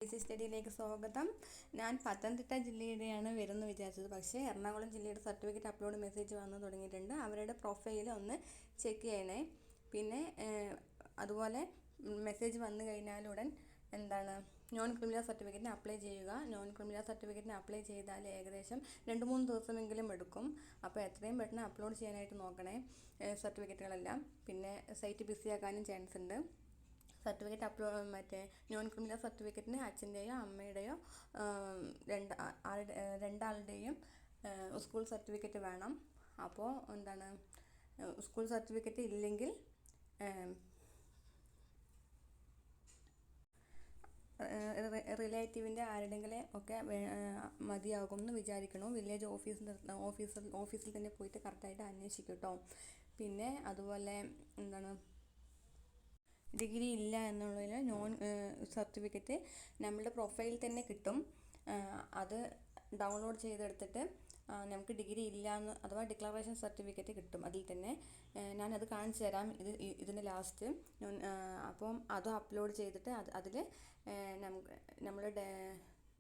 സ്റ്റഡിയിലേക്ക് സ്വാഗതം. ഞാൻ പത്തനംതിട്ട ജില്ലയുടെയാണ് വരുമെന്ന് വിചാരിച്ചത്, പക്ഷേ എറണാകുളം ജില്ലയുടെ സർട്ടിഫിക്കറ്റ് അപ്ലോഡ് മെസ്സേജ് വന്നു തുടങ്ങിയിട്ടുണ്ട്. അവരുടെ പ്രൊഫൈൽ ഒന്ന് ചെക്ക് ചെയ്യണേ. പിന്നെ അതുപോലെ മെസ്സേജ് വന്നു കഴിഞ്ഞാലുടൻ നോൺ ക്രിമിനൽ സർട്ടിഫിക്കറ്റിന് അപ്ലൈ ചെയ്യുക. നോൺ ക്രിമിനൽ സർട്ടിഫിക്കറ്റിന് അപ്ലൈ ചെയ്താൽ ഏകദേശം 2-3 ദിവസമെങ്കിലും എടുക്കും. അപ്പോൾ എത്രയും പെട്ടെന്ന് അപ്ലോഡ് ചെയ്യാനായിട്ട് നോക്കണേ സർട്ടിഫിക്കറ്റുകളെല്ലാം. പിന്നെ സൈറ്റ് ബിസിയാക്കാനും ചാൻസ് ഉണ്ട്. സർട്ടിഫിക്കറ്റ് നോൺ ക്രിമിനൽ സർട്ടിഫിക്കറ്റിന് അച്ഛൻ്റെയോ അമ്മയുടെയോ രണ്ടാളുടെയും സ്കൂൾ സർട്ടിഫിക്കറ്റ് വേണം. അപ്പോൾ സ്കൂൾ സർട്ടിഫിക്കറ്റ് ഇല്ലെങ്കിൽ റിലേറ്റീവിൻ്റെ ആരുടെങ്കിലും ഒക്കെ മതിയാകും എന്ന് വിചാരിക്കണം. വില്ലേജ് ഓഫീസിൽ തന്നെ പോയിട്ട് കറക്റ്റായിട്ട് അന്വേഷിക്കും കേട്ടോ. പിന്നെ അതുപോലെ ഡിഗ്രി ഇല്ല എന്നുള്ളതിൽ നോൺ സർട്ടിഫിക്കറ്റ് നമ്മളുടെ പ്രൊഫൈൽ തന്നെ കിട്ടും. അത് ഡൗൺലോഡ് ചെയ്തെടുത്തിട്ട് നമുക്ക് ഡിഗ്രി ഇല്ല എന്ന് അഥവാ ഡിക്ലറേഷൻ സർട്ടിഫിക്കറ്റ് കിട്ടും. അതിൽ തന്നെ ഞാനത് കാണിച്ചു തരാം ഇതിന് ലാസ്റ്റ്. അപ്പം അത് അപ്ലോഡ് ചെയ്തിട്ട് അതിൽ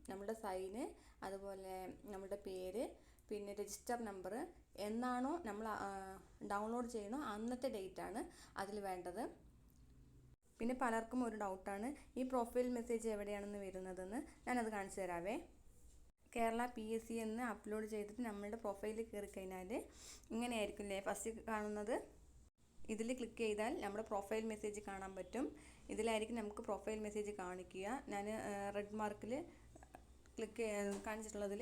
നമ്മളുടെ സൈന്, അതുപോലെ നമ്മളുടെ പേര്, പിന്നെ രജിസ്റ്റർ നമ്പർ എന്നാണോ നമ്മൾ ഡൗൺലോഡ് ചെയ്യണോ അന്നത്തെ ഡേറ്റാണ് അതിൽ വേണ്ടത്. പിന്നെ പലർക്കും ഒരു ഡൗട്ടാണ്, ഈ പ്രൊഫൈൽ മെസ്സേജ് എവിടെയാണെന്ന് വരുന്നതെന്ന്. ഞാനത് കാണിച്ചു തരാവേ. കേരള PSC എന്ന് അപ്ലോഡ് ചെയ്തിട്ട് നമ്മളുടെ പ്രൊഫൈലിൽ കയറി കഴിഞ്ഞാൽ ഇങ്ങനെയായിരിക്കില്ലേ ഫസ്റ്റ് കാണുന്നത്. ഇതിൽ ക്ലിക്ക് ചെയ്താൽ നമ്മുടെ പ്രൊഫൈൽ മെസ്സേജ് കാണാൻ പറ്റും. ഇതിലായിരിക്കും നമുക്ക് പ്രൊഫൈൽ മെസ്സേജ് കാണിക്കുക. ഞാൻ റെഡ് മാർക്കിൽ കാണിച്ചിട്ടുള്ളതിൽ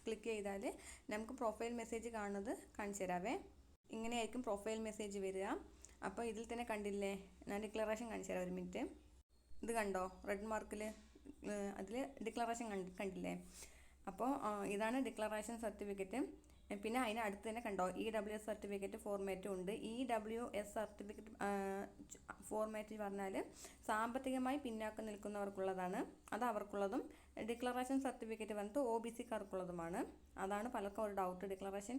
ക്ലിക്ക് ചെയ്താൽ നമുക്ക് പ്രൊഫൈൽ മെസ്സേജ് കാണുന്നത് കാണിച്ചു തരാവേ. ഇങ്ങനെയായിരിക്കും പ്രൊഫൈൽ മെസ്സേജ് വരിക. അപ്പോൾ ഇതിൽ തന്നെ കണ്ടില്ലേ, ഞാൻ ഡിക്ലറേഷൻ കാണിച്ചു തരാം, ഒരു മിനിറ്റ്. ഇത് കണ്ടോ, റെഡ് മാർക്കിൽ അതിൽ ഡിക്ലറേഷൻ കണ്ടില്ലേ. അപ്പോൾ ഇതാണ് ഡിക്ലറേഷൻ സർട്ടിഫിക്കറ്റ്. പിന്നെ അതിന് അടുത്ത് തന്നെ കണ്ടോ EWS സർട്ടിഫിക്കറ്റ് ഫോർമാറ്റും ഉണ്ട്. EWS സർട്ടിഫിക്കറ്റ് ഫോർമാറ്റ് പറഞ്ഞാൽ സാമ്പത്തികമായി പിന്നാക്കം നിൽക്കുന്നവർക്കുള്ളതാണ്. അത് അവർക്കുള്ളതും ഡിക്ലറേഷൻ സർട്ടിഫിക്കറ്റ് വന്നിട്ട് OBC-കാർക്കുള്ളതുമാണ്. അതാണ് പലർക്കും ഒരു ഡൗട്ട്. ഡിക്ലറേഷൻ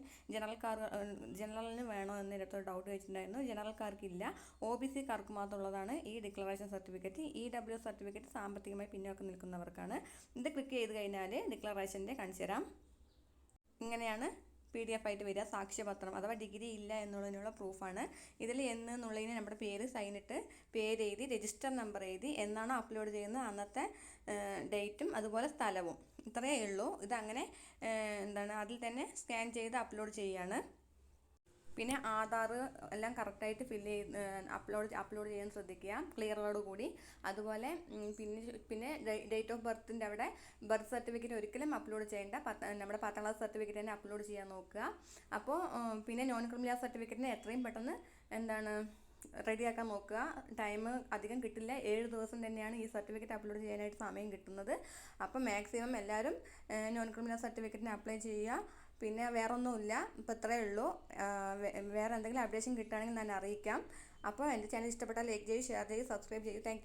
ജനറലിന് വേണോ എന്നിടത്തൊരു ഡൗട്ട് വെച്ചിട്ടുണ്ടായിരുന്നു. ജനറൽക്കാർക്കില്ല, OBC-കാർക്ക് മാത്രമുള്ളതാണ് ഈ ഡിക്ലറേഷൻ സർട്ടിഫിക്കറ്റ്. EWS സർട്ടിഫിക്കറ്റ് സാമ്പത്തികമായി പിന്നോക്കം നിൽക്കുന്നവർക്കാണ്. ഇത് ക്ലിക്ക് ചെയ്ത് കഴിഞ്ഞാൽ ഡിക്ലറേഷൻ്റെ കാണിച്ചു തരാം. ഇങ്ങനെയാണ് PDF ആയിട്ട് വരിക. സാക്ഷ്യപത്രം അഥവാ ഡിഗ്രി ഇല്ല എന്നുള്ളതിനുള്ള പ്രൂഫാണ്. ഇതിൽ എന്നുള്ളതിന് നമ്മുടെ പേര് സൈനിട്ട് പേര് എഴുതി രജിസ്റ്റർ നമ്പർ എഴുതി എന്നാണോ അപ്ലോഡ് ചെയ്യുന്നത് അന്നത്തെ ഡേറ്റും അതുപോലെ സ്ഥലവും. ഇത്രയേ ഉള്ളൂ. ഇതങ്ങനെ അതിൽ തന്നെ സ്കാൻ ചെയ്ത് അപ്ലോഡ് ചെയ്യുകയാണ്. പിന്നെ ആധാർ എല്ലാം കറക്റ്റായിട്ട് അപ്ലോഡ് ചെയ്യാൻ ശ്രദ്ധിക്കുക, ക്ലിയറോട് കൂടി. അതുപോലെ പിന്നെ ഡേറ്റ് ഓഫ് ബർത്തിൻ്റെ അവിടെ ബർത്ത് സർട്ടിഫിക്കറ്റ് ഒരിക്കലും അപ്ലോഡ് ചെയ്യേണ്ട. നമ്മുടെ 10ാം ക്ലാസ് സർട്ടിഫിക്കറ്റ് തന്നെ അപ്ലോഡ് ചെയ്യാൻ നോക്കുക. അപ്പോൾ പിന്നെ നോൺ ക്രിമിനൽ സർട്ടിഫിക്കറ്റിന് എത്രയും പെട്ടെന്ന് റെഡിയാക്കാൻ നോക്കുക. ടൈം അധികം കിട്ടില്ല, 7 ദിവസം തന്നെയാണ് ഈ സർട്ടിഫിക്കറ്റ് അപ്ലോഡ് ചെയ്യാനായിട്ട് സമയം കിട്ടുന്നത്. അപ്പോൾ മാക്സിമം എല്ലാവരും നോൺ ക്രിമിനൽ സർട്ടിഫിക്കറ്റിന് അപ്ലൈ ചെയ്യുക. പിന്നെ വേറെ ഒന്നുമില്ല, ഇപ്പോൾ ഇത്രയേ ഉള്ളൂ. വേറെ എന്തെങ്കിലും അപ്ഡേഷൻ കിട്ടുകയാണെങ്കിൽ ഞാൻ അറിയിക്കാം. അപ്പോൾ എൻ്റെ ചാനൽ ഇഷ്ടപ്പെട്ടാൽ ലൈക്ക് ചെയ്യൂ, ഷെയർ ചെയ്യൂ, സബ്സ്ക്രൈബ് ചെയ്യൂ. താങ്ക്